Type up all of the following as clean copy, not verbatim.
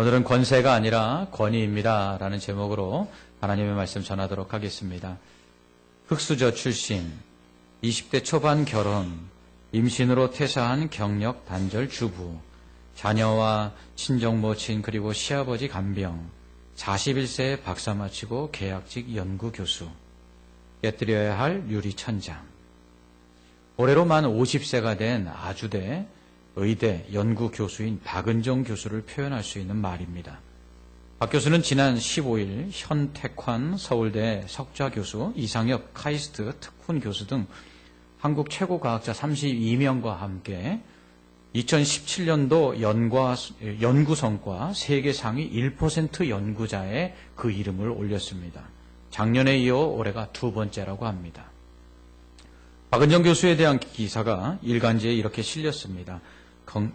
오늘은 권세가 아니라 권위입니다 라는 제목으로 하나님의 말씀 전하도록 하겠습니다. 흑수저 출신, 20대 초반 결혼, 임신으로 퇴사한 경력 단절 주부, 자녀와 친정모친 그리고 시아버지 간병, 41세에 박사 마치고 계약직 연구교수, 깨뜨려야 할 유리천장. 올해로 만 50세가 된 아주대 의대 연구교수인 박은정 교수를 표현할 수 있는 말입니다. 박 교수는 지난 15일 현택환 서울대 석좌교수, 이상엽 카이스트 특훈 교수 등 한국 최고 과학자 32명과 함께 2017년도 연구 성과 세계 상위 1% 연구자의 그 이름을 올렸습니다. 작년에 이어 올해가 두 번째라고 합니다. 박은정 교수에 대한 기사가 일간지에 이렇게 실렸습니다.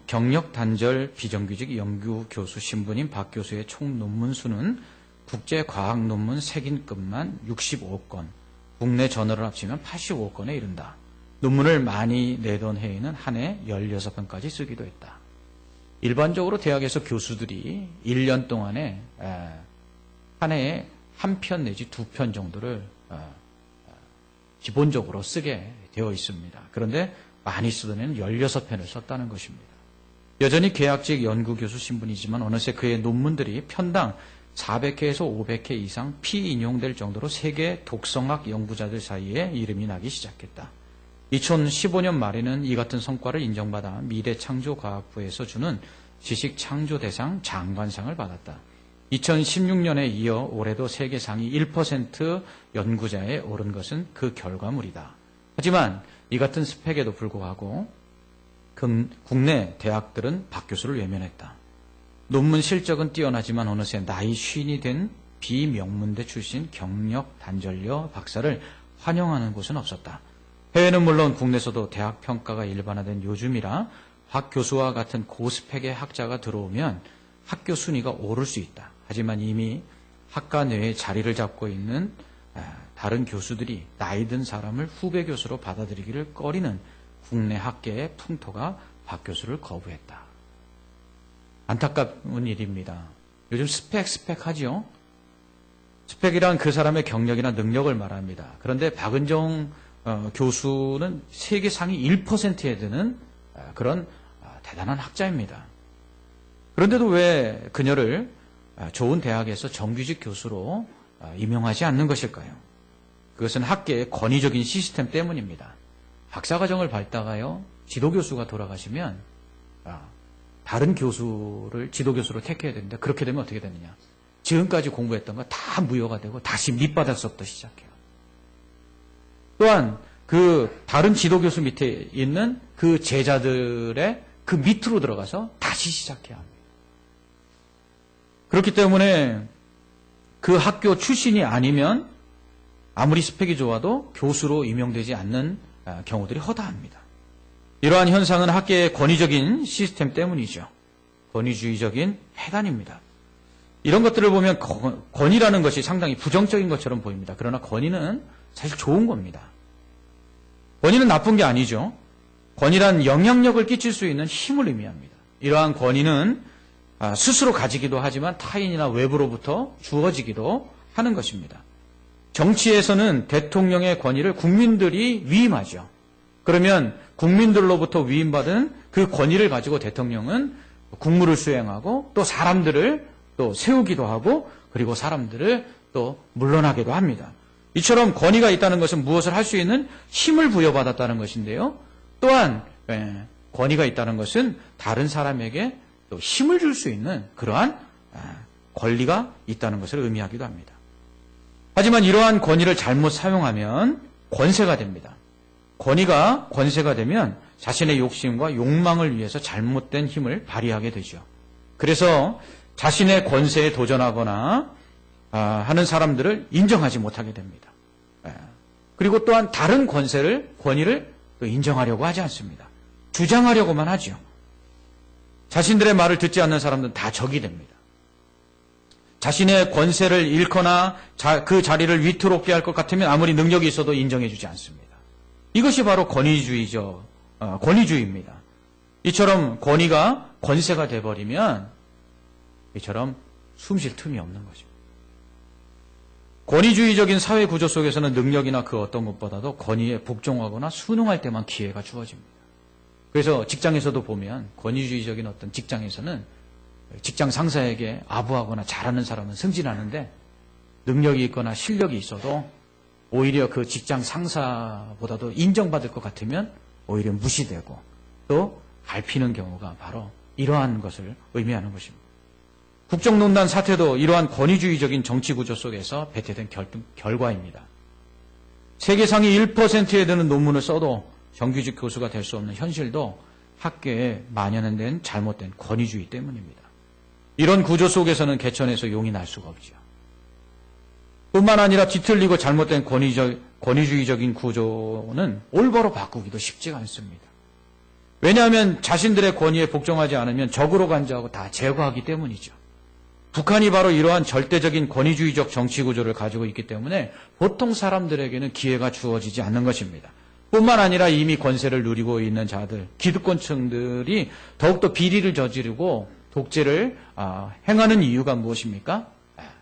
경력 단절 비정규직 연구교수 신분인 박 교수의 총 논문 수는 국제과학 논문 색인급만 65건, 국내 저널을 합치면 85건에 이른다. 논문을 많이 내던 해에는 한 해 16편까지 쓰기도 했다. 일반적으로 대학에서 교수들이 1년 동안에 한 해에 한 편 내지 2편 정도를 기본적으로 쓰게 되어 있습니다. 그런데 많이 쓰던 애는 16편을 썼다는 것입니다. 여전히 계약직 연구교수 신분이지만 어느새 그의 논문들이 편당 400회에서 500회 이상 피인용될 정도로 세계 독성학 연구자들 사이에 이름이 나기 시작했다. 2015년 말에는 이 같은 성과를 인정받아 미래창조과학부에서 주는 지식창조대상 장관상을 받았다. 2016년에 이어 올해도 세계 상위 1% 연구자에 오른 것은 그 결과물이다. 하지만 이 같은 스펙에도 불구하고 국내 대학들은 박 교수를 외면했다. 논문 실적은 뛰어나지만 어느새 나이 50이 된 비명문대 출신 경력 단절녀 박사를 환영하는 곳은 없었다. 해외는 물론 국내에서도 대학 평가가 일반화된 요즘이라 박 교수와 같은 고스펙의 학자가 들어오면 학교 순위가 오를 수 있다. 하지만 이미 학과 내에 자리를 잡고 있는 다른 교수들이 나이 든 사람을 후배 교수로 받아들이기를 꺼리는 국내 학계의 풍토가 박 교수를 거부했다. 안타까운 일입니다. 요즘 스펙하지요? 스펙이란 그 사람의 경력이나 능력을 말합니다. 그런데 박은정 교수는 세계 상위 1%에 드는 그런 대단한 학자입니다. 그런데도 왜 그녀를 좋은 대학에서 정규직 교수로 임용하지 않는 것일까요? 그것은 학계의 권위적인 시스템 때문입니다. 박사과정을 밟다가요, 지도교수가 돌아가시면 다른 교수를 지도교수로 택해야 되는데 그렇게 되면 어떻게 되느냐. 지금까지 공부했던 거 다 무효가 되고 다시 밑바닥서부터 시작해요. 또한 그 다른 지도교수 밑에 있는 그 제자들의 그 밑으로 들어가서 다시 시작해야 합니다. 그렇기 때문에 그 학교 출신이 아니면 아무리 스펙이 좋아도 교수로 임용되지 않는 경우들이 허다합니다. 이러한 현상은 학계의 권위적인 시스템 때문이죠. 권위주의적인 폐단입니다. 이런 것들을 보면 권위라는 것이 상당히 부정적인 것처럼 보입니다. 그러나 권위는 사실 좋은 겁니다. 권위는 나쁜 게 아니죠. 권위란 영향력을 끼칠 수 있는 힘을 의미합니다. 이러한 권위는 스스로 가지기도 하지만 타인이나 외부로부터 주어지기도 하는 것입니다. 정치에서는 대통령의 권위를 국민들이 위임하죠. 그러면 국민들로부터 위임받은 그 권위를 가지고 대통령은 국무를 수행하고 또 사람들을 또 세우기도 하고 그리고 사람들을 또 물러나기도 합니다. 이처럼 권위가 있다는 것은 무엇을 할 수 있는 힘을 부여받았다는 것인데요. 또한 권위가 있다는 것은 다른 사람에게 또 힘을 줄 수 있는 그러한 권리가 있다는 것을 의미하기도 합니다. 하지만 이러한 권위를 잘못 사용하면 권세가 됩니다. 권위가 권세가 되면 자신의 욕심과 욕망을 위해서 잘못된 힘을 발휘하게 되죠. 그래서 자신의 권세에 도전하거나 하는 사람들을 인정하지 못하게 됩니다. 그리고 또한 다른 권위를 또 인정하려고 하지 않습니다. 주장하려고만 하죠. 자신들의 말을 듣지 않는 사람들은 다 적이 됩니다. 자신의 권세를 잃거나 그 자리를 위태롭게 할 것 같으면 아무리 능력이 있어도 인정해주지 않습니다. 이것이 바로 권위주의입니다. 이처럼 권위가 권세가 돼버리면 이처럼 숨 쉴 틈이 없는 것입니다. 권위주의적인 사회 구조 속에서는 능력이나 그 어떤 것보다도 권위에 복종하거나 순응할 때만 기회가 주어집니다. 그래서 직장에서도 보면 권위주의적인 어떤 직장에서는 직장 상사에게 아부하거나 잘하는 사람은 승진하는데 능력이 있거나 실력이 있어도 오히려 그 직장 상사보다도 인정받을 것 같으면 오히려 무시되고 또 밟히는 경우가 바로 이러한 것을 의미하는 것입니다. 국정농단 사태도 이러한 권위주의적인 정치 구조 속에서 배태된 결과입니다. 세계 상위 1%에 드는 논문을 써도 정규직 교수가 될 수 없는 현실도 학계에 만연된 잘못된 권위주의 때문입니다. 이런 구조 속에서는 개천에서 용이 날 수가 없죠. 뿐만 아니라 뒤틀리고 잘못된 권위주의적인 구조는 올바로 바꾸기도 쉽지가 않습니다. 왜냐하면 자신들의 권위에 복종하지 않으면 적으로 간주하고 다 제거하기 때문이죠. 북한이 바로 이러한 절대적인 권위주의적 정치 구조를 가지고 있기 때문에 보통 사람들에게는 기회가 주어지지 않는 것입니다. 뿐만 아니라 이미 권세를 누리고 있는 자들, 기득권층들이 더욱더 비리를 저지르고 독재를 행하는 이유가 무엇입니까?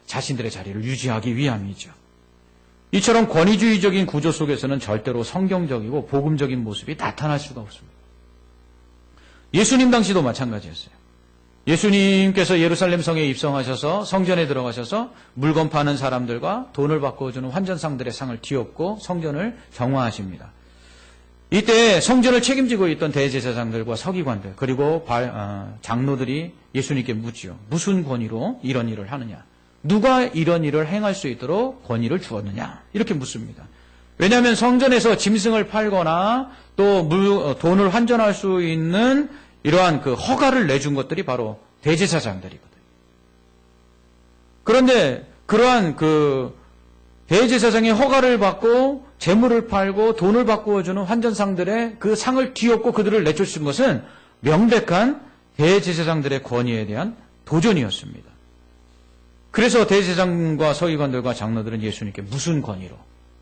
자신들의 자리를 유지하기 위함이죠. 이처럼 권위주의적인 구조 속에서는 절대로 성경적이고 복음적인 모습이 나타날 수가 없습니다. 예수님 당시도 마찬가지였어요. 예수님께서 예루살렘 성에 입성하셔서 성전에 들어가셔서 물건 파는 사람들과 돈을 바꿔주는 환전상들의 상을 뒤엎고 성전을 정화하십니다. 이때 성전을 책임지고 있던 대제사장들과 서기관들 그리고 장로들이 예수님께 묻지요. 무슨 권위로 이런 일을 하느냐? 누가 이런 일을 행할 수 있도록 권위를 주었느냐? 이렇게 묻습니다. 왜냐하면 성전에서 짐승을 팔거나 또 돈을 환전할 수 있는 이러한 그 허가를 내준 것들이 바로 대제사장들이거든요. 그런데 그러한 그 대제사장의 허가를 받고 재물을 팔고 돈을 바꾸어주는 환전상들의 그 상을 뒤엎고 그들을 내쫓은 것은 명백한 대제사장들의 권위에 대한 도전이었습니다. 그래서 대제사장과 서기관들과 장로들은 예수님께 무슨 권위로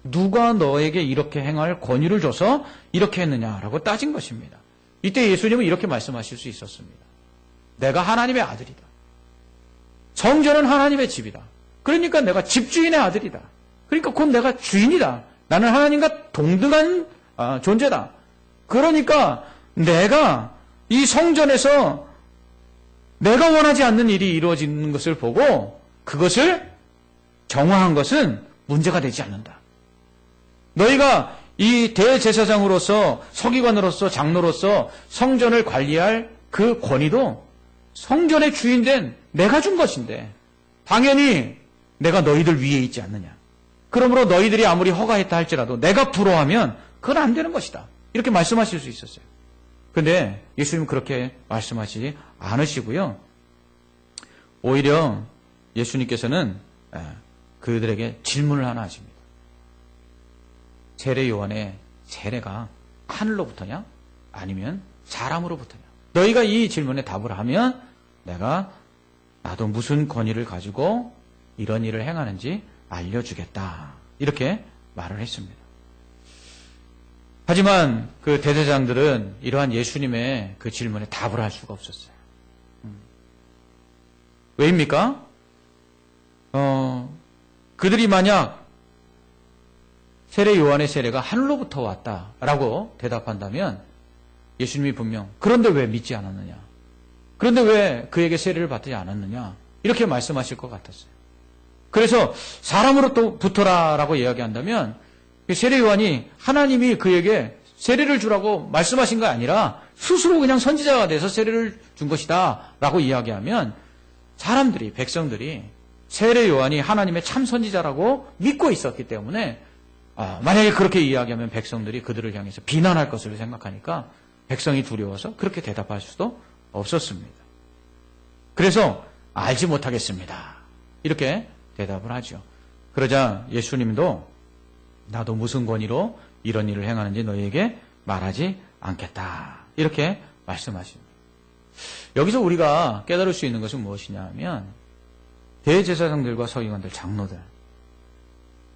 누가 너에게 이렇게 행할 권위를 줘서 이렇게 했느냐라고 따진 것입니다. 이때 예수님은 이렇게 말씀하실 수 있었습니다. 내가 하나님의 아들이다. 성전은 하나님의 집이다. 그러니까 내가 집주인의 아들이다. 그러니까 곧 내가 주인이다. 나는 하나님과 동등한 존재다. 그러니까 내가 이 성전에서 내가 원하지 않는 일이 이루어지는 것을 보고 그것을 정화한 것은 문제가 되지 않는다. 너희가 이 대제사장으로서 서기관으로서 장로로서 성전을 관리할 그 권위도 성전의 주인된 내가 준 것인데 당연히 내가 너희들 위에 있지 않느냐. 그러므로 너희들이 아무리 허가했다 할지라도 내가 불허하면 그건 안 되는 것이다. 이렇게 말씀하실 수 있었어요. 그런데 예수님은 그렇게 말씀하시지 않으시고요. 오히려 예수님께서는 그들에게 질문을 하나 하십니다. 세례 요한의 세례가 하늘로부터냐? 아니면 사람으로부터냐? 너희가 이 질문에 답을 하면 나도 무슨 권위를 가지고 이런 일을 행하는지 알려주겠다. 이렇게 말을 했습니다. 하지만 그 대제사장들은 이러한 예수님의 그 질문에 답을 할 수가 없었어요. 왜입니까? 그들이 만약 세례 요한의 세례가 하늘로부터 왔다라고 대답한다면 예수님이 분명 그런데 왜 믿지 않았느냐? 그런데 왜 그에게 세례를 받지 않았느냐? 이렇게 말씀하실 것 같았어요. 그래서 사람으로부터라라고 이야기한다면 세례 요한이 하나님이 그에게 세례를 주라고 말씀하신 거 아니라 스스로 그냥 선지자가 돼서 세례를 준 것이다 라고 이야기하면 사람들이 백성들이 세례 요한이 하나님의 참 선지자라고 믿고 있었기 때문에 만약에 그렇게 이야기하면 백성들이 그들을 향해서 비난할 것을 생각하니까 백성이 두려워서 그렇게 대답할 수도 없었습니다. 그래서 알지 못하겠습니다. 이렇게 대답을 하죠. 그러자 예수님도 나도 무슨 권위로 이런 일을 행하는지 너희에게 말하지 않겠다. 이렇게 말씀하십니다. 여기서 우리가 깨달을 수 있는 것은 무엇이냐 하면 대제사장들과 서기관들, 장로들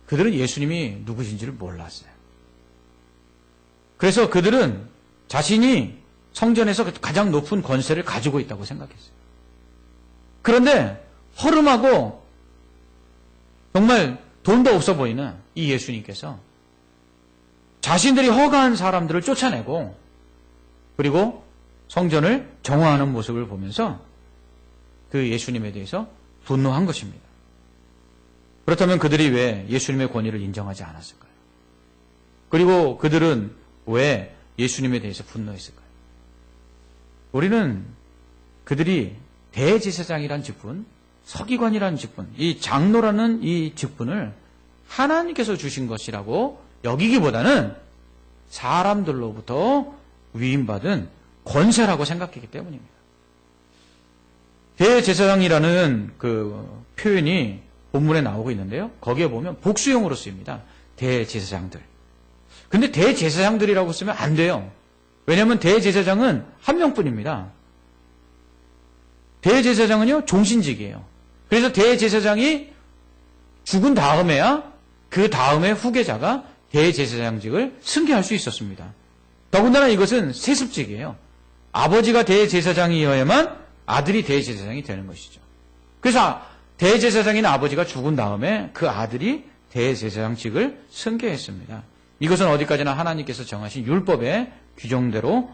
그들은 예수님이 누구신지를 몰랐어요. 그래서 그들은 자신이 성전에서 가장 높은 권세를 가지고 있다고 생각했어요. 그런데 허름하고 정말 돈도 없어 보이는 이 예수님께서 자신들이 허가한 사람들을 쫓아내고 그리고 성전을 정화하는 모습을 보면서 그 예수님에 대해서 분노한 것입니다. 그렇다면 그들이 왜 예수님의 권위를 인정하지 않았을까요? 그리고 그들은 왜 예수님에 대해서 분노했을까요? 우리는 그들이 대제사장이란 직분, 서기관이라는 직분, 이 장로라는 이 직분을 하나님께서 주신 것이라고 여기기보다는 사람들로부터 위임받은 권세라고 생각했기 때문입니다. 대제사장이라는 그 표현이 본문에 나오고 있는데요. 거기에 보면 복수형으로 쓰입니다. 대제사장들. 근데 대제사장들이라고 쓰면 안 돼요. 왜냐하면 대제사장은 한 명뿐입니다. 대제사장은요, 종신직이에요. 그래서 대제사장이 죽은 다음에야 그 다음에 후계자가 대제사장직을 승계할 수 있었습니다. 더군다나 이것은 세습직이에요. 아버지가 대제사장이어야만 아들이 대제사장이 되는 것이죠. 그래서 대제사장인 아버지가 죽은 다음에 그 아들이 대제사장직을 승계했습니다. 이것은 어디까지나 하나님께서 정하신 율법의 규정대로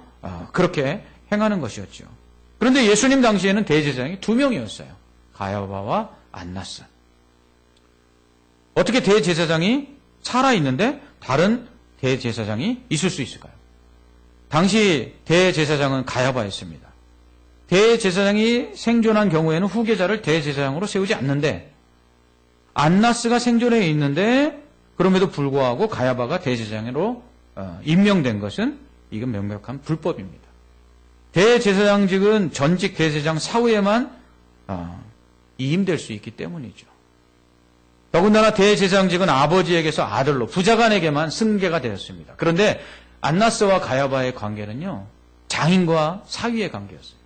그렇게 행하는 것이었죠. 그런데 예수님 당시에는 대제사장이 2명이었어요. 가야바와 안나스. 어떻게 대제사장이 살아있는데 다른 대제사장이 있을 수 있을까요? 당시 대제사장은 가야바였습니다. 대제사장이 생존한 경우에는 후계자를 대제사장으로 세우지 않는데 안나스가 생존해 있는데 그럼에도 불구하고 가야바가 대제사장으로 임명된 것은 이건 명백한 불법입니다. 대제사장직은 전직 대제사장 사후에만 이임될 수 있기 때문이죠. 더군다나 대제사장직은 아버지에게서 아들로 부자간에게만 승계가 되었습니다. 그런데 안나스와 가야바의 관계는요, 장인과 사위의 관계였어요.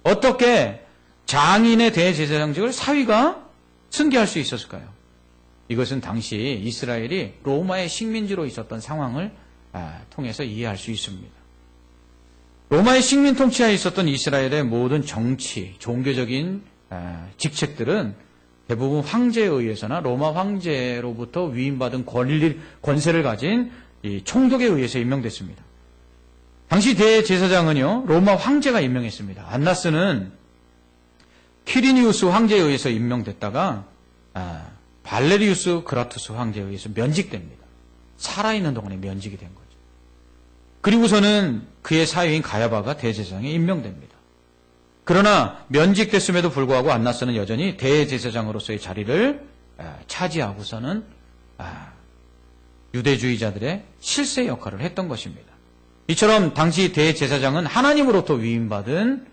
어떻게 장인의 대제사장직을 사위가 승계할 수 있었을까요? 이것은 당시 이스라엘이 로마의 식민지로 있었던 상황을 통해서 이해할 수 있습니다. 로마의 식민 통치하에 있었던 이스라엘의 모든 정치, 종교적인 직책들은 대부분 황제에 의해서나 로마 황제로부터 위임받은 권세를 가진 이 총독에 의해서 임명됐습니다. 당시 대제사장은요, 로마 황제가 임명했습니다. 안나스는 퀴리니우스 황제에 의해서 임명됐다가 발레리우스 그라투스 황제에 의해서 면직됩니다. 살아있는 동안에 면직이 된 거죠. 그리고서는 그의 사위인 가야바가 대제사장에 임명됩니다. 그러나 면직됐음에도 불구하고 안나스는 여전히 대제사장으로서의 자리를 차지하고서는 유대주의자들의 실세 역할을 했던 것입니다. 이처럼 당시 대제사장은 하나님으로부터 위임받은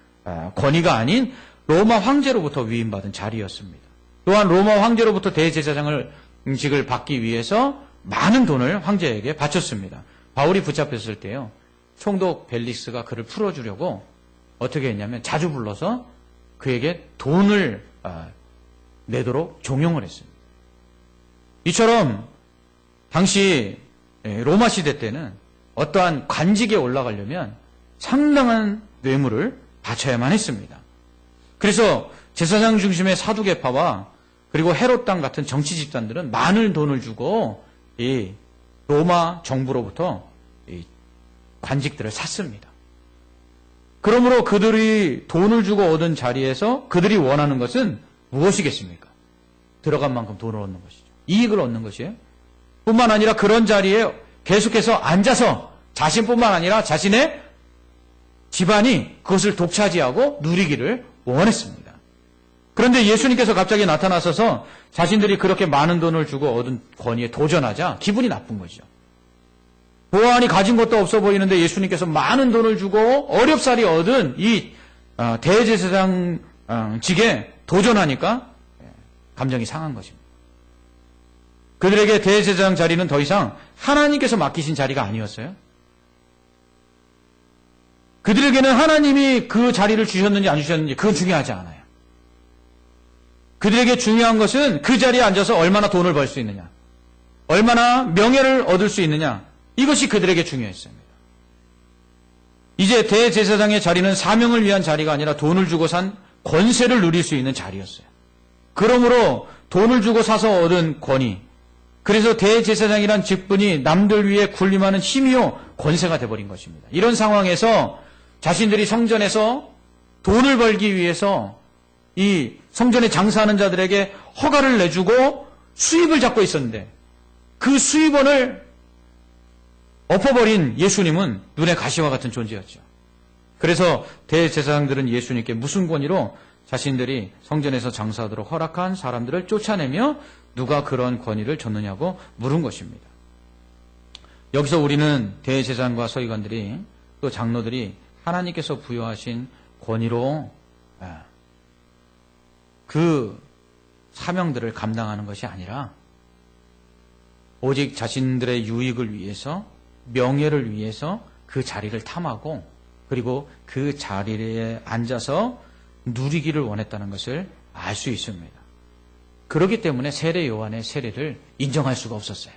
권위가 아닌 로마 황제로부터 위임받은 자리였습니다. 또한 로마 황제로부터 대제사장직을 받기 위해서 많은 돈을 황제에게 바쳤습니다. 바울이 붙잡혔을 때요, 총독 벨릭스가 그를 풀어주려고 어떻게 했냐면 자주 불러서 그에게 돈을 내도록 종용을 했습니다. 이처럼 당시 로마 시대 때는 어떠한 관직에 올라가려면 상당한 뇌물을 바쳐야만 했습니다. 그래서 제사장 중심의 사두개파와 그리고 헤롯 당 같은 정치 집단들은 많은 돈을 주고 이 로마 정부로부터 이 관직들을 샀습니다. 그러므로 그들이 돈을 주고 얻은 자리에서 그들이 원하는 것은 무엇이겠습니까? 들어간 만큼 돈을 얻는 것이죠. 이익을 얻는 것이에요. 뿐만 아니라 그런 자리에 계속해서 앉아서 자신뿐만 아니라 자신의 집안이 그것을 독차지하고 누리기를 원했습니다. 그런데 예수님께서 갑자기 나타나셔서 자신들이 그렇게 많은 돈을 주고 얻은 권위에 도전하자 기분이 나쁜 거죠. 보아하니 가진 것도 없어 보이는데 예수님께서 많은 돈을 주고 어렵사리 얻은 이 대제사장직에 도전하니까 감정이 상한 것입니다. 그들에게 대제사장 자리는 더 이상 하나님께서 맡기신 자리가 아니었어요. 그들에게는 하나님이 그 자리를 주셨는지 안 주셨는지 그건 중요하지 않아요. 그들에게 중요한 것은 그 자리에 앉아서 얼마나 돈을 벌 수 있느냐, 얼마나 명예를 얻을 수 있느냐, 이것이 그들에게 중요했습니다. 이제 대제사장의 자리는 사명을 위한 자리가 아니라 돈을 주고 산 권세를 누릴 수 있는 자리였어요. 그러므로 돈을 주고 사서 얻은 권위, 그래서 대제사장이란 직분이 남들 위에 군림하는 힘이요 권세가 돼버린 것입니다. 이런 상황에서 자신들이 성전에서 돈을 벌기 위해서 이 성전에 장사하는 자들에게 허가를 내주고 수입을 잡고 있었는데 그 수입원을 엎어버린 예수님은 눈의 가시와 같은 존재였죠. 그래서 대제사장들은 예수님께 무슨 권위로 자신들이 성전에서 장사하도록 허락한 사람들을 쫓아내며 누가 그런 권위를 줬느냐고 물은 것입니다. 여기서 우리는 대제사장과 서기관들이 또 장로들이 하나님께서 부여하신 권위로 그 사명들을 감당하는 것이 아니라 오직 자신들의 유익을 위해서 명예를 위해서 그 자리를 탐하고 그리고 그 자리에 앉아서 누리기를 원했다는 것을 알 수 있습니다. 그렇기 때문에 세례 요한의 세례를 인정할 수가 없었어요.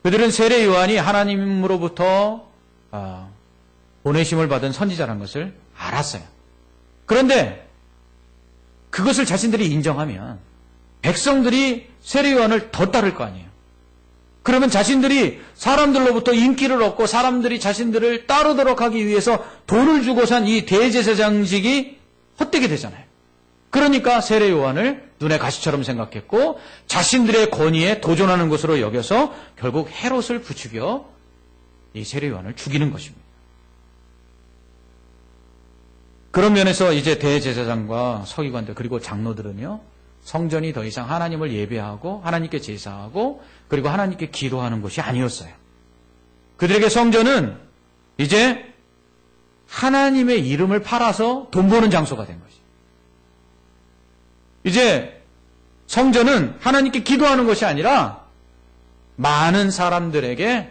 그들은 세례 요한이 하나님으로부터 보내심을 받은 선지자라는 것을 알았어요. 그런데 그것을 자신들이 인정하면 백성들이 세례 요한을 더 따를 거 아니에요. 그러면 자신들이 사람들로부터 인기를 얻고 사람들이 자신들을 따르도록 하기 위해서 돈을 주고 산 이 대제사장직이 헛되게 되잖아요. 그러니까 세례 요한을 눈의 가시처럼 생각했고 자신들의 권위에 도전하는 것으로 여겨서 결국 헤롯을 부추겨 이 세례 요한을 죽이는 것입니다. 그런 면에서 이제 대제사장과 서기관들 그리고 장로들은요, 성전이 더 이상 하나님을 예배하고 하나님께 제사하고 그리고 하나님께 기도하는 곳이 아니었어요. 그들에게 성전은 이제 하나님의 이름을 팔아서 돈 버는 장소가 된 것이죠. 이제 성전은 하나님께 기도하는 것이 아니라 많은 사람들에게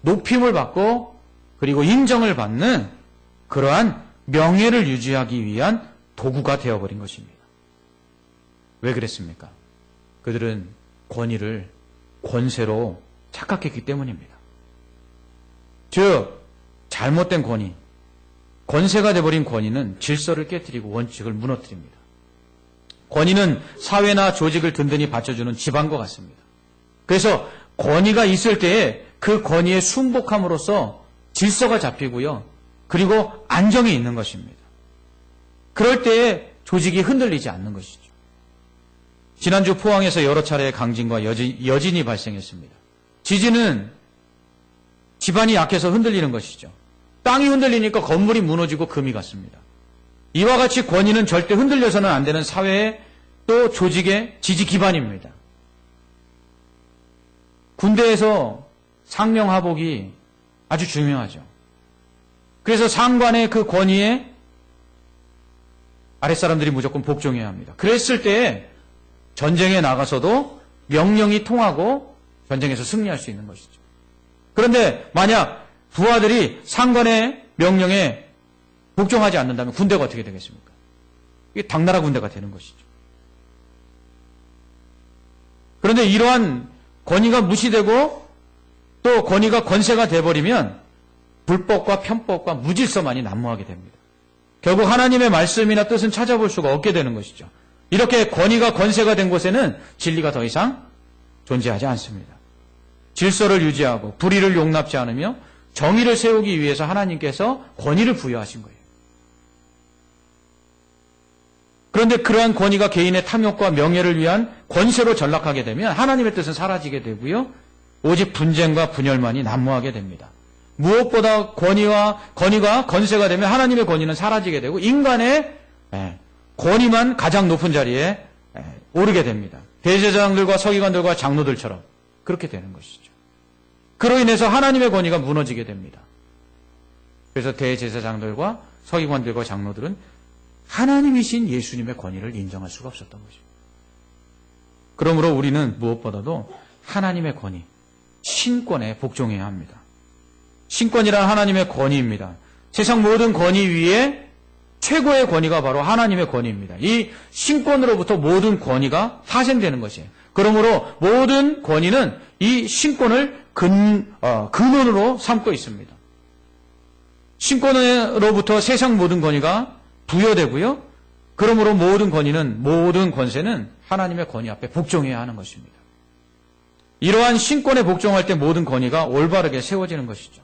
높임을 받고 그리고 인정을 받는 그러한 명예를 유지하기 위한 도구가 되어버린 것입니다. 왜 그랬습니까? 그들은 권위를 권세로 착각했기 때문입니다. 즉 잘못된 권위, 권세가 되어버린 권위는 질서를 깨뜨리고 원칙을 무너뜨립니다. 권위는 사회나 조직을 든든히 받쳐주는 지방과 같습니다. 그래서 권위가 있을 때에 그 권위에 순복함으로써 질서가 잡히고요. 그리고 안정이 있는 것입니다. 그럴 때에 조직이 흔들리지 않는 것이죠. 지난주 포항에서 여러 차례의 강진과 여진이 발생했습니다. 지진은 지반이 약해서 흔들리는 것이죠. 땅이 흔들리니까 건물이 무너지고 금이 갔습니다. 이와 같이 권위는 절대 흔들려서는 안 되는 사회의 또 조직의 지지 기반입니다. 군대에서 상명하복이 아주 중요하죠. 그래서 상관의 그 권위에 아랫사람들이 무조건 복종해야 합니다. 그랬을 때 전쟁에 나가서도 명령이 통하고 전쟁에서 승리할 수 있는 것이죠. 그런데 만약 부하들이 상관의 명령에 복종하지 않는다면 군대가 어떻게 되겠습니까? 이게 당나라 군대가 되는 것이죠. 그런데 이러한 권위가 무시되고 또 권위가 권세가 돼버리면 불법과 편법과 무질서만이 난무하게 됩니다. 결국 하나님의 말씀이나 뜻은 찾아볼 수가 없게 되는 것이죠. 이렇게 권위가 권세가 된 곳에는 진리가 더 이상 존재하지 않습니다. 질서를 유지하고 불의를 용납지 않으며 정의를 세우기 위해서 하나님께서 권위를 부여하신 거예요. 그런데 그러한 권위가 개인의 탐욕과 명예를 위한 권세로 전락하게 되면 하나님의 뜻은 사라지게 되고요. 오직 분쟁과 분열만이 난무하게 됩니다. 무엇보다 권위가 권세가 되면 하나님의 권위는 사라지게 되고 인간의 권위만 가장 높은 자리에 오르게 됩니다. 대제사장들과 서기관들과 장로들처럼 그렇게 되는 것이죠. 그로 인해서 하나님의 권위가 무너지게 됩니다. 그래서 대제사장들과 서기관들과 장로들은 하나님이신 예수님의 권위를 인정할 수가 없었던 것입니다. 그러므로 우리는 무엇보다도 하나님의 권위, 신권에 복종해야 합니다. 신권이란 하나님의 권위입니다. 세상 모든 권위 위에 최고의 권위가 바로 하나님의 권위입니다. 이 신권으로부터 모든 권위가 파생되는 것이에요. 그러므로 모든 권위는 이 신권을 근원으로 삼고 있습니다. 신권으로부터 세상 모든 권위가 부여되고요. 그러므로 모든 권세는 하나님의 권위 앞에 복종해야 하는 것입니다. 이러한 신권에 복종할 때 모든 권위가 올바르게 세워지는 것이죠.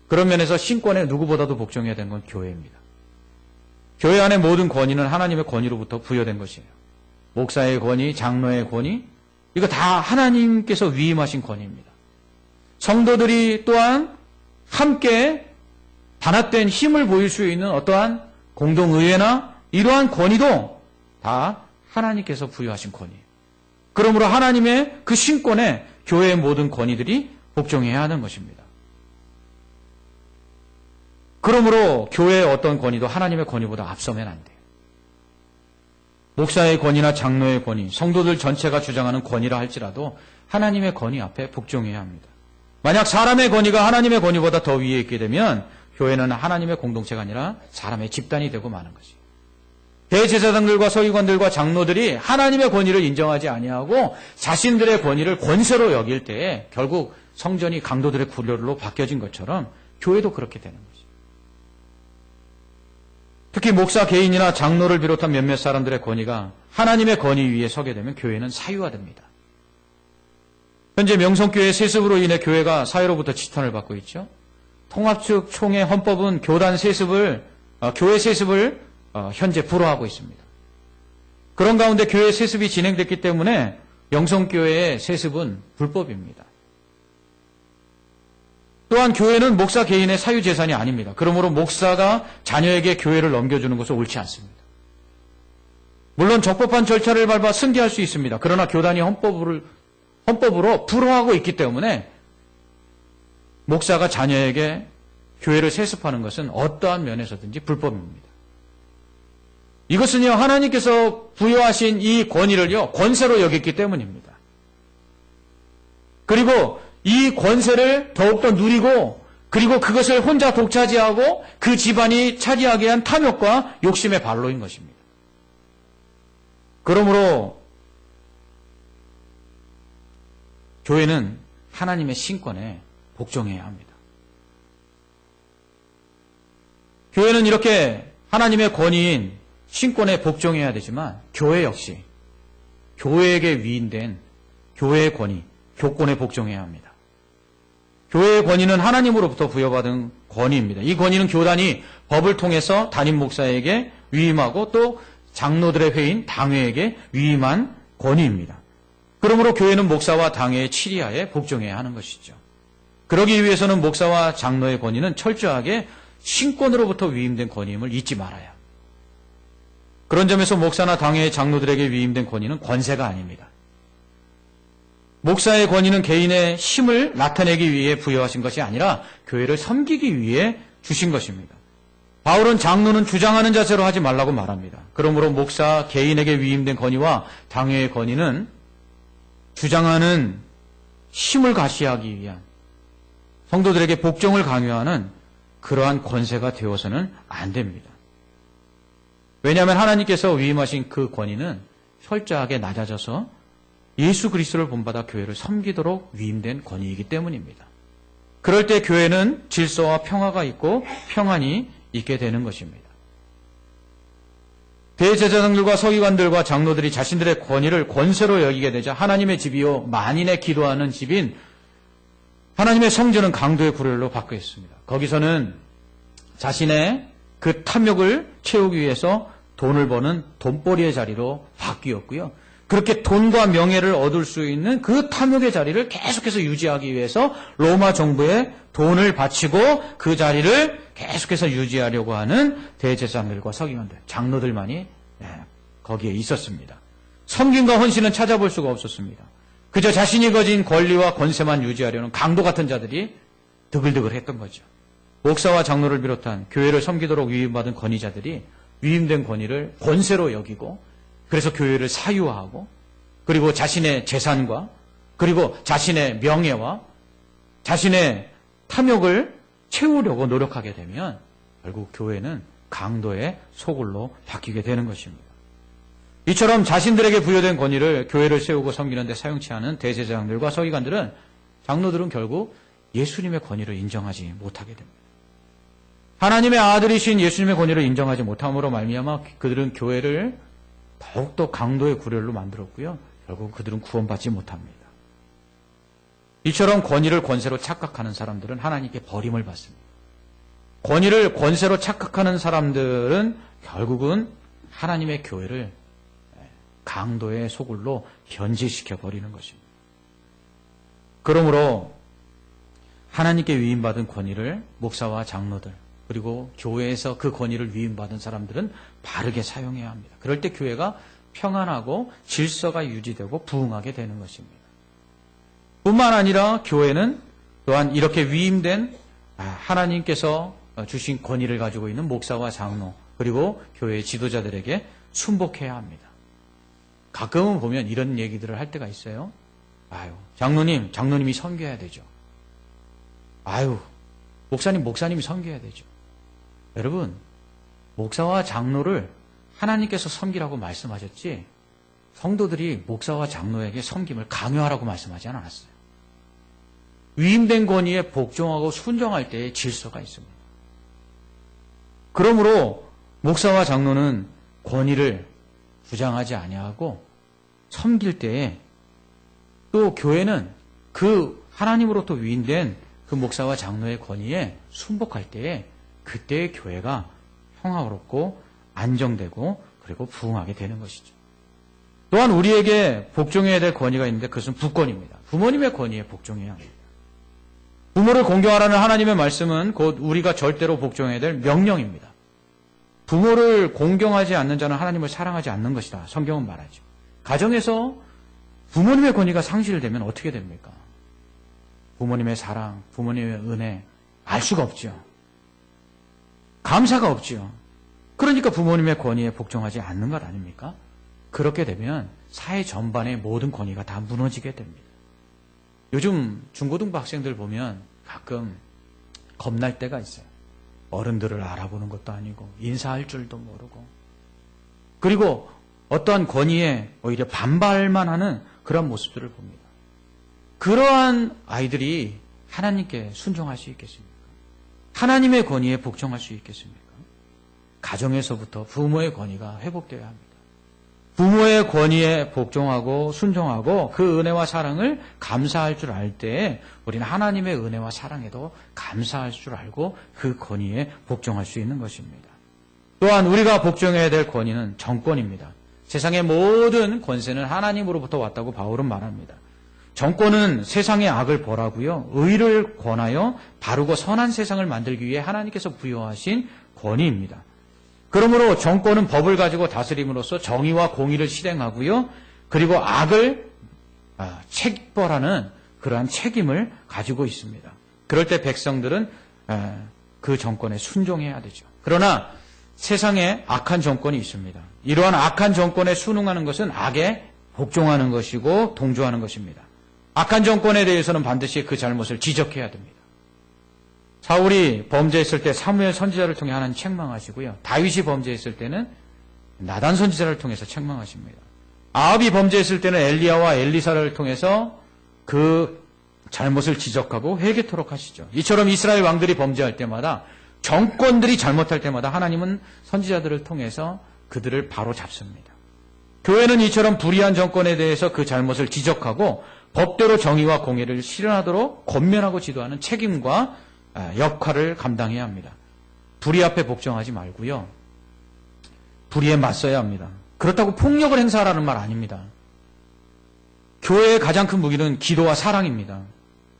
그런 면에서 신권에 누구보다도 복종해야 되는 건 교회입니다. 교회 안의 모든 권위는 하나님의 권위로부터 부여된 것이에요. 목사의 권위, 장로의 권위, 이거 다 하나님께서 위임하신 권위입니다. 성도들이 또한 함께 단합된 힘을 보일 수 있는 어떠한 공동의회나 이러한 권위도 다 하나님께서 부여하신 권위예요. 그러므로 하나님의 그 신권에 교회의 모든 권위들이 복종해야 하는 것입니다. 그러므로 교회의 어떤 권위도 하나님의 권위보다 앞서면 안 돼요. 목사의 권위나 장로의 권위, 성도들 전체가 주장하는 권위라 할지라도 하나님의 권위 앞에 복종해야 합니다. 만약 사람의 권위가 하나님의 권위보다 더 위에 있게 되면 교회는 하나님의 공동체가 아니라 사람의 집단이 되고 마는 것이에요. 대제사장들과 서기관들과 장로들이 하나님의 권위를 인정하지 아니하고 자신들의 권위를 권세로 여길 때에 결국 성전이 강도들의 굴레로 바뀌어진 것처럼 교회도 그렇게 되는 것이죠. 특히 목사 개인이나 장로를 비롯한 몇몇 사람들의 권위가 하나님의 권위 위에 서게 되면 교회는 사유화됩니다. 현재 명성교회 세습으로 인해 교회가 사회로부터 지탄을 받고 있죠. 통합 측 총회 헌법은 교회 세습을 현재 불허하고 있습니다. 그런 가운데 교회 세습이 진행됐기 때문에 명성교회의 세습은 불법입니다. 또한 교회는 목사 개인의 사유재산이 아닙니다. 그러므로 목사가 자녀에게 교회를 넘겨주는 것은 옳지 않습니다. 물론 적법한 절차를 밟아 승계할 수 있습니다. 그러나 교단이 헌법으로 불허하고 있기 때문에 목사가 자녀에게 교회를 세습하는 것은 어떠한 면에서든지 불법입니다. 이것은요, 하나님께서 부여하신 이 권위를요, 권세로 여겼기 때문입니다. 그리고 이 권세를 더욱더 누리고, 그리고 그것을 혼자 독차지하고 그 집안이 차지하게 한 탐욕과 욕심의 발로인 것입니다. 그러므로 교회는 하나님의 신권에 복종해야 합니다. 교회는 이렇게 하나님의 권위인 신권에 복종해야 되지만 교회 역시 교회에게 위임된 교회의 권위, 교권에 복종해야 합니다. 교회의 권위는 하나님으로부터 부여받은 권위입니다. 이 권위는 교단이 법을 통해서 담임 목사에게 위임하고 또 장로들의 회인 당회에게 위임한 권위입니다. 그러므로 교회는 목사와 당회의 치리하에 복종해야 하는 것이죠. 그러기 위해서는 목사와 장로의 권위는 철저하게 신권으로부터 위임된 권위임을 잊지 말아야. 그런 점에서 목사나 당회의 장로들에게 위임된 권위는 권세가 아닙니다. 목사의 권위는 개인의 힘을 나타내기 위해 부여하신 것이 아니라 교회를 섬기기 위해 주신 것입니다. 바울은 장로는 주장하는 자세로 하지 말라고 말합니다. 그러므로 목사 개인에게 위임된 권위와 당회의 권위는 주장하는 힘을 가시하기 위한 성도들에게 복종을 강요하는 그러한 권세가 되어서는 안 됩니다. 왜냐하면 하나님께서 위임하신 그 권위는 철저하게 낮아져서 예수 그리스도를 본받아 교회를 섬기도록 위임된 권위이기 때문입니다. 그럴 때 교회는 질서와 평화가 있고 평안이 있게 되는 것입니다. 대제사장들과 서기관들과 장로들이 자신들의 권위를 권세로 여기게 되자 하나님의 집이요 만인의 기도하는 집인 하나님의 성전은 강도의 구레로 바뀌었습니다. 거기서는 자신의 그 탐욕을 채우기 위해서 돈을 버는 돈벌이의 자리로 바뀌었고요. 그렇게 돈과 명예를 얻을 수 있는 그 탐욕의 자리를 계속해서 유지하기 위해서 로마 정부에 돈을 바치고 그 자리를 계속해서 유지하려고 하는 대제사장들과 서기관들, 장로들만이 거기에 있었습니다. 섬김과 헌신은 찾아볼 수가 없었습니다. 그저 자신이 가진 권리와 권세만 유지하려는 강도 같은 자들이 드글드글 했던 거죠. 목사와 장로를 비롯한 교회를 섬기도록 위임받은 권위자들이 위임된 권위를 권세로 여기고 그래서 교회를 사유화하고 그리고 자신의 재산과 그리고 자신의 명예와 자신의 탐욕을 채우려고 노력하게 되면 결국 교회는 강도의 소굴로 바뀌게 되는 것입니다. 이처럼 자신들에게 부여된 권위를 교회를 세우고 섬기는 데 사용치 않은 대제사장들과 서기관들은 장로들은 결국 예수님의 권위를 인정하지 못하게 됩니다. 하나님의 아들이신 예수님의 권위를 인정하지 못함으로 말미암아 그들은 교회를 더욱더 강도의 구렬로 만들었고요. 결국 그들은 구원받지 못합니다. 이처럼 권위를 권세로 착각하는 사람들은 하나님께 버림을 받습니다. 권위를 권세로 착각하는 사람들은 결국은 하나님의 교회를 강도의 소굴로 변질시켜 버리는 것입니다. 그러므로 하나님께 위임받은 권위를 목사와 장로들 그리고 교회에서 그 권위를 위임받은 사람들은 바르게 사용해야 합니다. 그럴 때 교회가 평안하고 질서가 유지되고 부흥하게 되는 것입니다. 뿐만 아니라 교회는 또한 이렇게 위임된 하나님께서 주신 권위를 가지고 있는 목사와 장로 그리고 교회의 지도자들에게 순복해야 합니다. 가끔은 보면 이런 얘기들을 할 때가 있어요. 장로님이 섬겨야 되죠. 목사님이 섬겨야 되죠. 여러분, 목사와 장로를 하나님께서 섬기라고 말씀하셨지 성도들이 목사와 장로에게 섬김을 강요하라고 말씀하지 않았어요. 위임된 권위에 복종하고 순종할 때의 질서가 있습니다. 그러므로 목사와 장로는 권위를 주장하지 아니하고 섬길 때에 또 교회는 그 하나님으로부터 위임된 그 목사와 장로의 권위에 순복할 때에 그때의 교회가 평화롭고 안정되고 그리고 부흥하게 되는 것이죠. 또한 우리에게 복종해야 될 권위가 있는데 그것은 부권입니다. 부모님의 권위에 복종해야 합니다. 부모를 공경하라는 하나님의 말씀은 곧 우리가 절대로 복종해야 될 명령입니다. 부모를 공경하지 않는 자는 하나님을 사랑하지 않는 것이다. 성경은 말하죠. 가정에서 부모님의 권위가 상실되면 어떻게 됩니까? 부모님의 사랑, 부모님의 은혜 알 수가 없죠. 감사가 없죠. 그러니까 부모님의 권위에 복종하지 않는 것 아닙니까? 그렇게 되면 사회 전반의 모든 권위가 다 무너지게 됩니다. 요즘 중고등부 학생들 보면 가끔 겁날 때가 있어요. 어른들을 알아보는 것도 아니고 인사할 줄도 모르고 그리고 어떠한 권위에 오히려 반발만 하는 그런 모습들을 봅니다. 그러한 아이들이 하나님께 순종할 수 있겠습니까? 하나님의 권위에 복종할 수 있겠습니까? 가정에서부터 부모의 권위가 회복되어야 합니다. 부모의 권위에 복종하고 순종하고 그 은혜와 사랑을 감사할 줄 알 때에 우리는 하나님의 은혜와 사랑에도 감사할 줄 알고 그 권위에 복종할 수 있는 것입니다. 또한 우리가 복종해야 될 권위는 정권입니다. 세상의 모든 권세는 하나님으로부터 왔다고 바울은 말합니다. 정권은 세상의 악을 벌하고요. 의를 권하여 바르고 선한 세상을 만들기 위해 하나님께서 부여하신 권위입니다. 그러므로 정권은 법을 가지고 다스림으로써 정의와 공의를 실행하고요. 그리고 악을 책벌하는 그러한 책임을 가지고 있습니다. 그럴 때 백성들은 그 정권에 순종해야 되죠. 그러나 세상에 악한 정권이 있습니다. 이러한 악한 정권에 순응하는 것은 악에 복종하는 것이고 동조하는 것입니다. 악한 정권에 대해서는 반드시 그 잘못을 지적해야 됩니다. 사울이 범죄했을 때 사무엘 선지자를 통해 하나님 책망하시고요. 다윗이 범죄했을 때는 나단 선지자를 통해서 책망하십니다. 아합이 범죄했을 때는 엘리야와 엘리사를 통해서 그 잘못을 지적하고 회개토록 하시죠. 이처럼 이스라엘 왕들이 범죄할 때마다 정권들이 잘못할 때마다 하나님은 선지자들을 통해서 그들을 바로 잡습니다. 교회는 이처럼 불의한 정권에 대해서 그 잘못을 지적하고 법대로 정의와 공의를 실현하도록 권면하고 지도하는 책임과 역할을 감당해야 합니다. 불의 앞에 복종하지 말고요. 불의에 맞서야 합니다. 그렇다고 폭력을 행사하라는 말 아닙니다. 교회의 가장 큰 무기는 기도와 사랑입니다.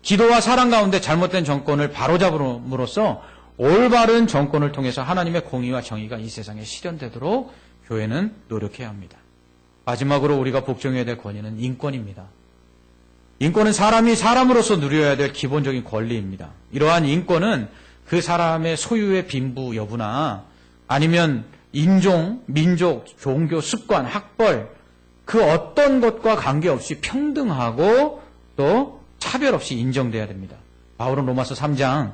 기도와 사랑 가운데 잘못된 정권을 바로잡음으로써 올바른 정권을 통해서 하나님의 공의와 정의가 이 세상에 실현되도록 교회는 노력해야 합니다. 마지막으로 우리가 복종해야 될 권위는 인권입니다. 인권은 사람이 사람으로서 누려야 될 기본적인 권리입니다. 이러한 인권은 그 사람의 소유의 빈부 여부나 아니면 인종, 민족, 종교, 습관, 학벌 그 어떤 것과 관계없이 평등하고 또 차별 없이 인정돼야 됩니다. 바울은 로마서 3장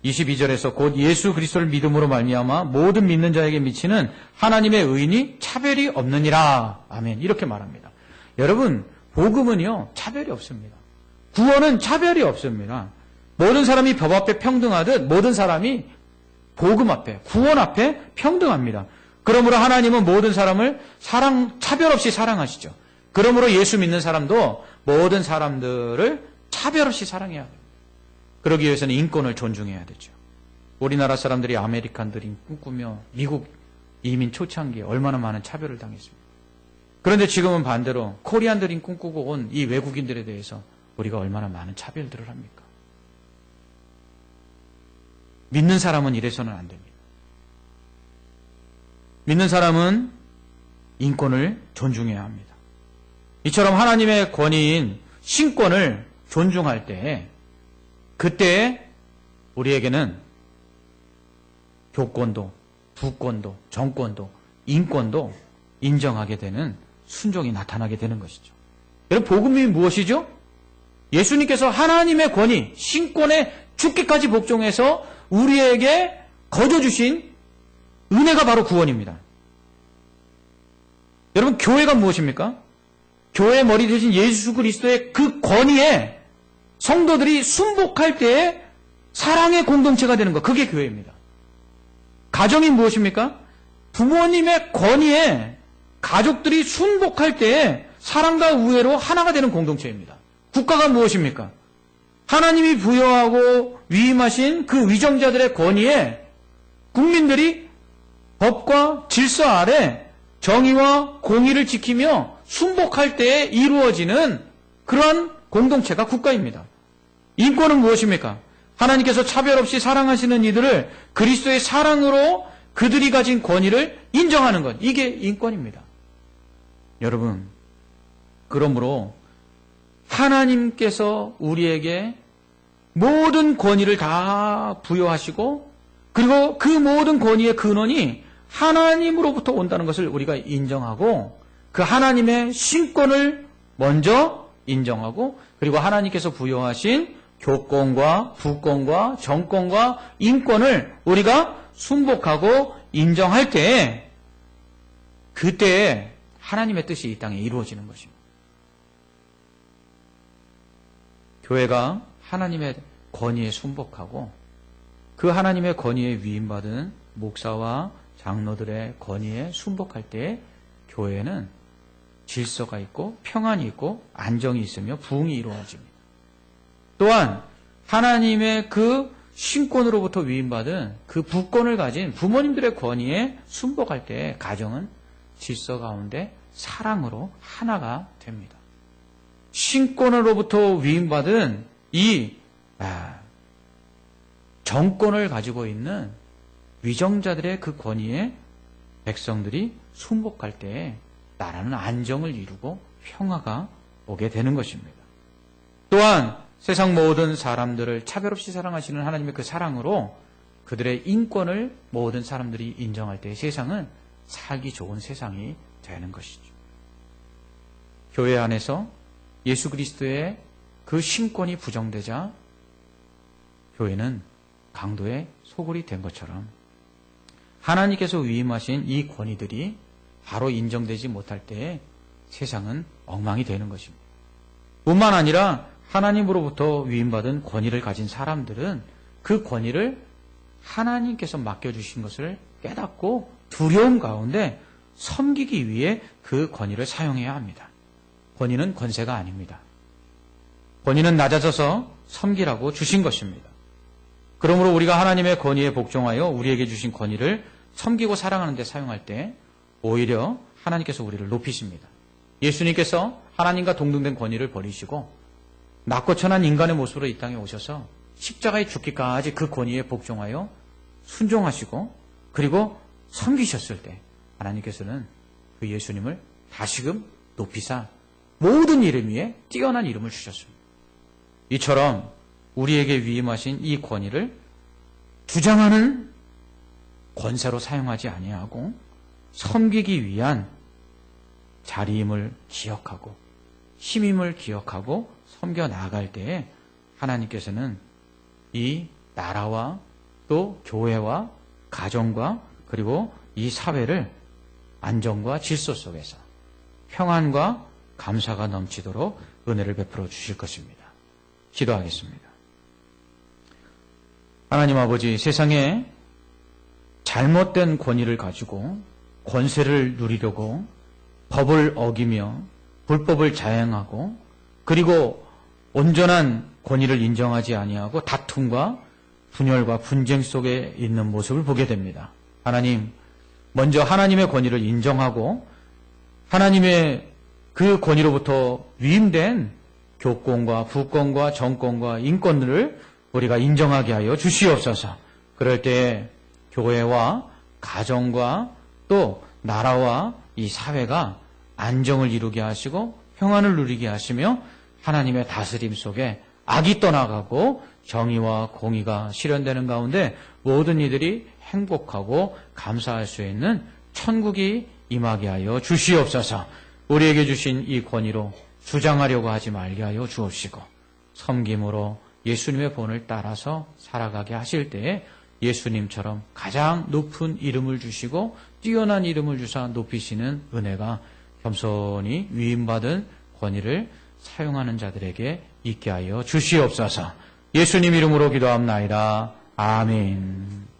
22절에서 곧 예수 그리스도를 믿음으로 말미암아 모든 믿는 자에게 미치는 하나님의 의인이 차별이 없느니라. 아멘. 이렇게 말합니다. 여러분, 복음은요, 차별이 없습니다. 구원은 차별이 없습니다. 모든 사람이 법 앞에 평등하듯 모든 사람이 복음 앞에, 구원 앞에 평등합니다. 그러므로 하나님은 모든 사람을 차별 없이 사랑하시죠. 그러므로 예수 믿는 사람도 모든 사람들을 차별 없이 사랑해야 됩니다. 그러기 위해서는 인권을 존중해야 되죠. 우리나라 사람들이 아메리칸들이 꿈꾸며 미국 이민 초창기에 얼마나 많은 차별을 당했습니다. 그런데 지금은 반대로 코리안들이 꿈꾸고 온 이 외국인들에 대해서 우리가 얼마나 많은 차별들을 합니까? 믿는 사람은 이래서는 안 됩니다. 믿는 사람은 인권을 존중해야 합니다. 이처럼 하나님의 권위인 신권을 존중할 때 그때 우리에게는 교권도, 부권도, 정권도, 인권도 인정하게 되는 순종이 나타나게 되는 것이죠. 여러분, 복음이 무엇이죠? 예수님께서 하나님의 권위, 신권에 죽기까지 복종해서 우리에게 거저주신 은혜가 바로 구원입니다. 여러분, 교회가 무엇입니까? 교회의 머리 되신 예수 그리스도의 그 권위에 성도들이 순복할 때에 사랑의 공동체가 되는 것, 그게 교회입니다. 가정이 무엇입니까? 부모님의 권위에 가족들이 순복할 때에 사랑과 우애로 하나가 되는 공동체입니다. 국가가 무엇입니까? 하나님이 부여하고 위임하신 그 위정자들의 권위에 국민들이 법과 질서 아래 정의와 공의를 지키며 순복할 때에 이루어지는 그러한 공동체가 국가입니다. 인권은 무엇입니까? 하나님께서 차별 없이 사랑하시는 이들을 그리스도의 사랑으로 그들이 가진 권위를 인정하는 것, 이게 인권입니다. 여러분, 그러므로 하나님께서 우리에게 모든 권위를 다 부여하시고 그리고 그 모든 권위의 근원이 하나님으로부터 온다는 것을 우리가 인정하고 그 하나님의 신권을 먼저 인정하고 그리고 하나님께서 부여하신 교권과 부권과 정권과 인권을 우리가 순복하고 인정할 때 그때 하나님의 뜻이 이 땅에 이루어지는 것입니다. 교회가 하나님의 권위에 순복하고 그 하나님의 권위에 위임받은 목사와 장로들의 권위에 순복할 때 교회는 질서가 있고 평안이 있고 안정이 있으며 부흥이 이루어집니다. 또한 하나님의 그 신권으로부터 위임받은 그 부권을 가진 부모님들의 권위에 순복할 때 가정은 질서 가운데 사랑으로 하나가 됩니다. 신권으로부터 위임받은 이 정권을 가지고 있는 위정자들의 그 권위에 백성들이 순복할 때 나라는 안정을 이루고 평화가 오게 되는 것입니다. 또한 세상 모든 사람들을 차별 없이 사랑하시는 하나님의 그 사랑으로 그들의 인권을 모든 사람들이 인정할 때 세상은 살기 좋은 세상이 되는 것이죠. 교회 안에서 예수 그리스도의 그 신권이 부정되자 교회는 강도의 소굴이 된 것처럼 하나님께서 위임하신 이 권위들이 바로 인정되지 못할 때에 세상은 엉망이 되는 것입니다. 뿐만 아니라 하나님으로부터 위임받은 권위를 가진 사람들은 그 권위를 하나님께서 맡겨주신 것을 깨닫고 두려움 가운데 섬기기 위해 그 권위를 사용해야 합니다. 권위는 권세가 아닙니다. 권위는 낮아져서 섬기라고 주신 것입니다. 그러므로 우리가 하나님의 권위에 복종하여 우리에게 주신 권위를 섬기고 사랑하는 데 사용할 때 오히려 하나님께서 우리를 높이십니다. 예수님께서 하나님과 동등된 권위를 버리시고 낮고 천한 인간의 모습으로 이 땅에 오셔서 십자가에 죽기까지 그 권위에 복종하여 순종하시고 그리고 섬기셨을 때 하나님께서는 그 예수님을 다시금 높이사 모든 이름 위에 뛰어난 이름을 주셨습니다. 이처럼 우리에게 위임하신 이 권위를 주장하는 권세로 사용하지 아니하고 섬기기 위한 자리임을 기억하고 힘임을 기억하고 섬겨 나아갈 때에 하나님께서는 이 나라와 또 교회와 가정과 그리고 이 사회를 안정과 질서 속에서 평안과 감사가 넘치도록 은혜를 베풀어 주실 것입니다. 기도하겠습니다. 하나님 아버지, 세상에 잘못된 권위를 가지고 권세를 누리려고 법을 어기며 불법을 자행하고 그리고 온전한 권위를 인정하지 아니하고 다툼과 분열과 분쟁 속에 있는 모습을 보게 됩니다. 하나님, 먼저 하나님의 권위를 인정하고 하나님의 그 권위로부터 위임된 교권과 부권과 정권과 인권들을 우리가 인정하게 하여 주시옵소서. 그럴 때 교회와 가정과 또 나라와 이 사회가 안정을 이루게 하시고 평안을 누리게 하시며 하나님의 다스림 속에 악이 떠나가고 정의와 공의가 실현되는 가운데 모든 이들이 행복하고 감사할 수 있는 천국이 임하게 하여 주시옵소서. 우리에게 주신 이 권위로 주장하려고 하지 말게 하여 주옵시고 섬김으로 예수님의 본을 따라서 살아가게 하실 때에 예수님처럼 가장 높은 이름을 주시고 뛰어난 이름을 주사 높이시는 은혜가 겸손히 위임받은 권위를 사용하는 자들에게 있게 하여 주시옵소서. 예수님 이름으로 기도합나이다. 아멘.